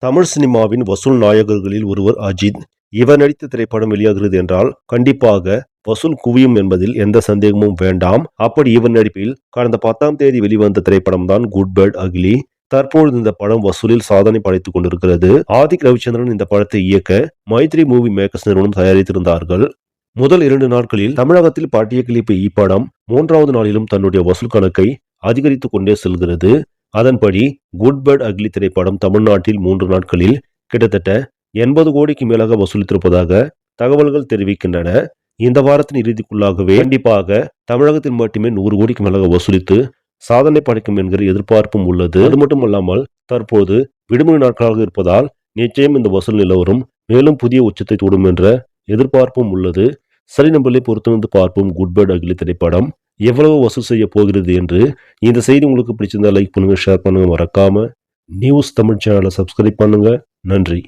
தமிழ் சினிமாவின் வசூல் நாயகர்களில் ஒருவர் அஜித். இவர் நடித்த திரைப்படம் வெளியாகிறது என்றால் கண்டிப்பாக வசூல் குவியும் என்பதில் எந்த சந்தேகமும் வேண்டாம். அப்படி இவர் நடிப்பில் கடந்த 10ஆம் தேதி வெளிவந்த திரைப்படம் தான் குட் பேட் அக்லி. தற்பொழுது இந்த படம் வசூலில் சாதனை படைத்துக் கொண்டிருக்கிறது. ஆதிக் ரவிச்சந்திரன் இந்த படத்தை இயக்க மைத்ரி மூவி மேக்கர்ஸ் நிறுவனம் தயாரித்திருந்தார்கள். முதல் 2 நாட்களில் தமிழகத்தில் பாட்டிய கிளிப்பு இப்படம் 3வது நாளிலும் தன்னுடைய வசூல் கணக்கை அதிகரித்துக் கொண்டே செல்கிறது. அதன்படி குட் பேட் அக்லி திரைப்படம் தமிழ்நாட்டில் 3 நாட்களில் கிட்டத்தட்ட 80 கோடிக்கு மேலாக வசூலித்திருப்பதாக தகவல்கள் தெரிவிக்கின்றன. இந்த வாரத்தின் இறுதிக்குள்ளாகவே கண்டிப்பாக தமிழகத்தில் மட்டுமே 100 கோடிக்கு மேலாக வசூலித்து சாதனை படைக்கும் என்கிற எதிர்பார்ப்பும் உள்ளது. அது மட்டுமல்லாமல் தற்போது விடுமுறை நாட்களாக இருப்பதால் நிச்சயம் இந்த வசூல் நிலவரம் மேலும் புதிய உச்சத்தை தொடும் என்ற எதிர்பார்ப்பும் உள்ளது. சரி, நம்மளே பொறுத்திருந்து பார்ப்போம் குட் பேட் அக்லி திரைப்படம் எவ்வளவு வசூல் செய்ய போகிறது என்று. இந்த செய்தி உங்களுக்கு பிடிச்சிருந்தா லைக் பண்ணுங்க, ஷேர் பண்ணுங்க, மறக்காம நியூஸ் தமிழ் சேனலை சப்ஸ்கிரைப் பண்ணுங்க. நன்றி.